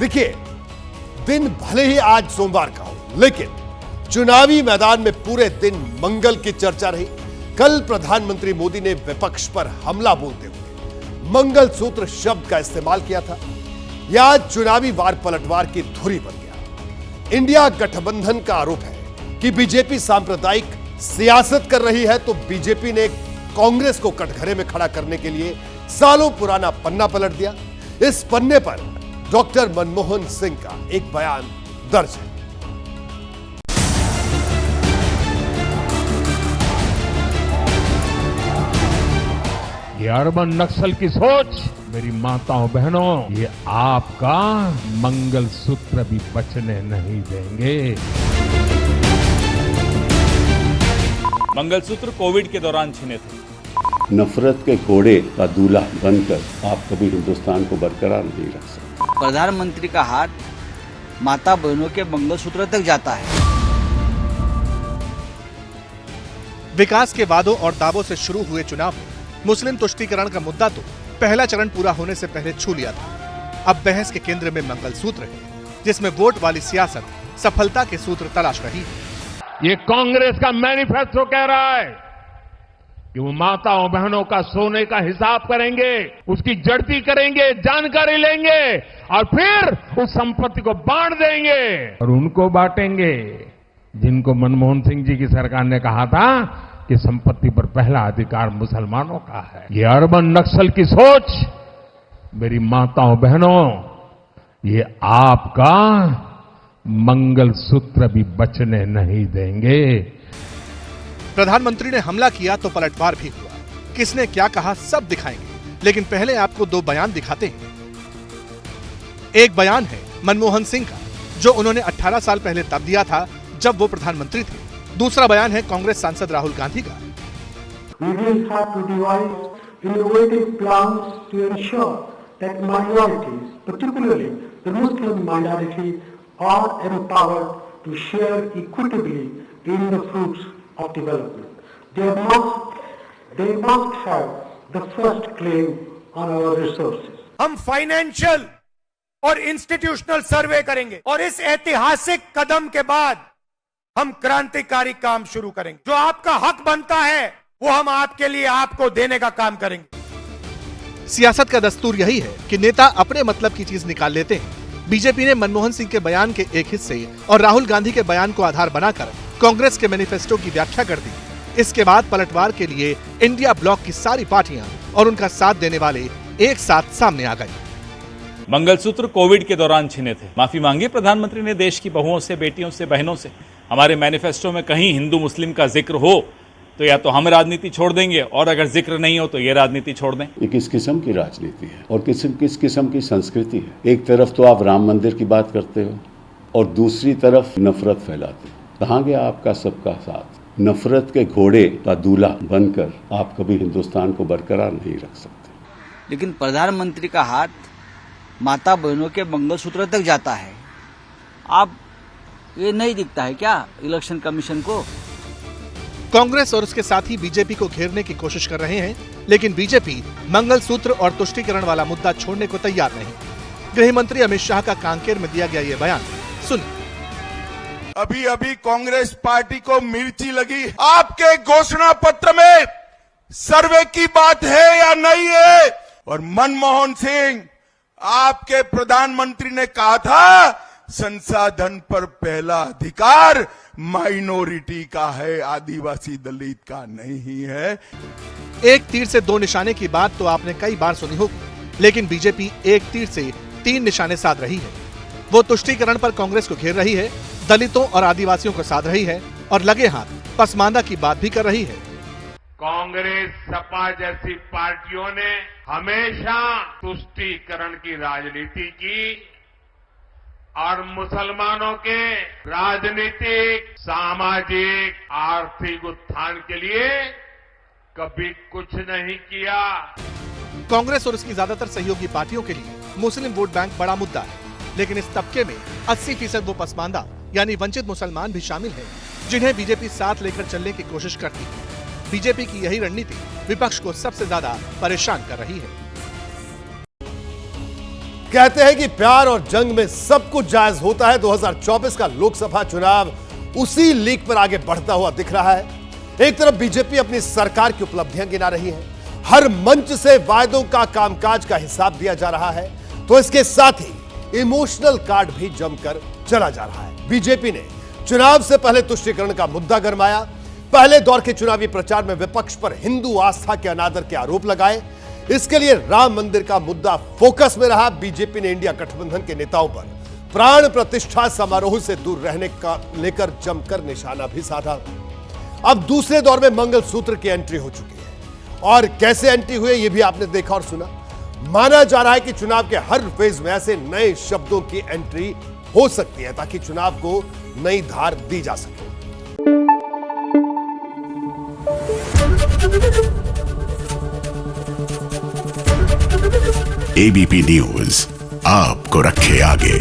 देखिए, दिन भले ही आज सोमवार का हो, लेकिन चुनावी मैदान में पूरे दिन मंगल की चर्चा रही। कल प्रधानमंत्री मोदी ने विपक्ष पर हमला बोलते हुए मंगलसूत्र शब्द का इस्तेमाल किया था। यह आज चुनावी वार पलटवार की धुरी बन गया। इंडिया गठबंधन का आरोप है कि बीजेपी सांप्रदायिक सियासत कर रही है, तो बीजेपी ने कांग्रेस को कटघरे में खड़ा करने के लिए सालों पुराना पन्ना पलट दिया। इस पन्ने पर डॉक्टर मनमोहन सिंह का एक बयान दर्ज है। ये अर्बन नक्सल की सोच, मेरी माताओं बहनों, ये आपका मंगलसूत्र भी बचने नहीं देंगे। मंगलसूत्र कोविड के दौरान छिने थे। नफरत के घोड़े का दूल्हा बनकर आप कभी हिंदुस्तान को बरकरार नहीं रख सकते। प्रधानमंत्री का हाथ माता बहनों के मंगलसूत्र तक जाता है। विकास के वादों और दावों से शुरू हुए चुनाव में मुस्लिम तुष्टीकरण का मुद्दा तो पहला चरण पूरा होने से पहले छू लिया था। अब बहस के केंद्र में मंगलसूत्र है, जिसमें वोट वाली सियासत सफलता के सूत्र तलाश रही है। ये कांग्रेस का मैनिफेस्टो कह रहा है कि वो माताओं बहनों का सोने का हिसाब करेंगे, उसकी जड़ती करेंगे, जानकारी लेंगे और फिर उस संपत्ति को बांट देंगे और उनको बांटेंगे जिनको मनमोहन सिंह जी की सरकार ने कहा था कि संपत्ति पर पहला अधिकार मुसलमानों का है। ये अर्बन नक्सल की सोच, मेरी माताओं बहनों, ये आपका मंगलसूत्र भी बचने नहीं देंगे। प्रधानमंत्री ने हमला किया तो पलटवार भी हुआ। किसने क्या कहा सब दिखाएंगे, लेकिन पहले आपको दो बयान दिखाते हैं। एक बयान है मनमोहन सिंह का, जो उन्होंने 18 साल पहले तब दिया था जब वो प्रधानमंत्री थे। दूसरा बयान है कांग्रेस सांसद राहुल गांधी का। We will have to devise innovative plans to ensure that minorities, particularly the Muslim minority, are empowered to share equitably in the fruits of development. They must have the first claim on our resources. हम financial और institutional सर्वे करेंगे और इस ऐतिहासिक कदम के बाद हम क्रांतिकारी काम शुरू करेंगे। जो आपका हक बनता है वो हम आपके लिए आपको देने का काम करेंगे। सियासत का दस्तूर यही है कि नेता अपने मतलब की चीज निकाल लेते हैं। बीजेपी ने मनमोहन सिंह के बयान के एक हिस्से और राहुल गांधी के बयान को आधार बनाकर कांग्रेस के मैनिफेस्टो की व्याख्या कर दी। इसके बाद पलटवार के लिए इंडिया ब्लॉक की सारी पार्टियां और उनका साथ देने वाले एक साथ सामने आ गए। मंगलसूत्र कोविड के दौरान छिने थे। माफी मांगी प्रधानमंत्री ने देश की बहुओं से, बेटियों से, बहनों से। हमारे मैनिफेस्टो में कहीं हिंदू मुस्लिम का जिक्र हो तो या तो हम राजनीति छोड़ देंगे और अगर जिक्र नहीं हो तो ये राजनीति छोड़ दें। ये किस किस्म की राजनीति है और किस किस्म की संस्कृति है? एक तरफ तो आप राम मंदिर की बात करते हो और दूसरी तरफ नफरत फैलाते हो। कहाँ गया आपका सबका साथ? नफरत के घोड़े का दूल्हा बनकर आप कभी हिंदुस्तान को बरकरार नहीं रख सकते। लेकिन प्रधानमंत्री का हाथ माता बहनों के मंगलसूत्र तक जाता है। अब ये नहीं दिखता है क्या इलेक्शन कमीशन को? कांग्रेस और उसके साथी बीजेपी को घेरने की कोशिश कर रहे हैं, लेकिन बीजेपी मंगलसूत्र और तुष्टीकरण वाला मुद्दा छोड़ने को तैयार नहीं। गृह मंत्री अमित शाह का कांकेर में दिया गया ये बयान सुनिए। अभी अभी कांग्रेस पार्टी को मिर्ची लगी। आपके घोषणा पत्र में सर्वे की बात है या नहीं है? और मनमोहन सिंह, आपके प्रधानमंत्री ने कहा था संसाधन पर पहला अधिकार माइनॉरिटी का है, आदिवासी दलित का नहीं है। एक तीर से दो निशाने की बात तो आपने कई बार सुनी होगी, लेकिन बीजेपी एक तीर से तीन निशाने साध रही है। वो तुष्टीकरण पर कांग्रेस को घेर रही है, दलितों और आदिवासियों को साध रही है और लगे हाथ पसमानदा की बात भी कर रही है। कांग्रेस, सपा जैसी पार्टियों ने हमेशा तुष्टीकरण की राजनीति की और मुसलमानों के राजनीतिक, सामाजिक, आर्थिक उत्थान के लिए कभी कुछ नहीं किया। कांग्रेस और उसकी ज्यादातर सहयोगी पार्टियों के लिए मुस्लिम वोट बैंक बड़ा मुद्दा है, लेकिन इस तबके में 80% वो पसमानदा यानी वंचित मुसलमान भी शामिल हैं, जिन्हें बीजेपी साथ लेकर चलने की कोशिश करती है। बीजेपी की यही रणनीति विपक्ष को सबसे ज्यादा परेशान कर रही है। कहते हैं कि प्यार और जंग में सब कुछ जायज होता है। 2024 का लोकसभा चुनाव उसी लीक पर आगे बढ़ता हुआ दिख रहा है। एक तरफ बीजेपी अपनी सरकार की उपलब्धियां गिना रही है, हर मंच से वायदों का कामकाज का हिसाब दिया जा रहा है, तो इसके साथ ही इमोशनल कार्ड भी जमकर चला जा रहा है। बीजेपी ने चुनाव से पहले तुष्टीकरण का मुद्दा गरमाया। पहले दौर के चुनावी प्रचार में विपक्ष पर हिंदू आस्था के अनादर के आरोप लगाए। इसके लिए राम मंदिर का मुद्दा फोकस में रहा। बीजेपी ने इंडिया गठबंधन के नेताओं पर प्राण प्रतिष्ठा समारोह से दूर रहने का लेकर जमकर निशाना भी साधा। अब दूसरे दौर में मंगलसूत्र की एंट्री हो चुकी है, और कैसे एंट्री हुई ये भी आपने देखा और सुना। माना जा रहा है कि चुनाव के हर फेज में ऐसे नए शब्दों की एंट्री हो सकती है ताकि चुनाव को नई धार दी जा सके। एबीपी न्यूज आपको रखे आगे।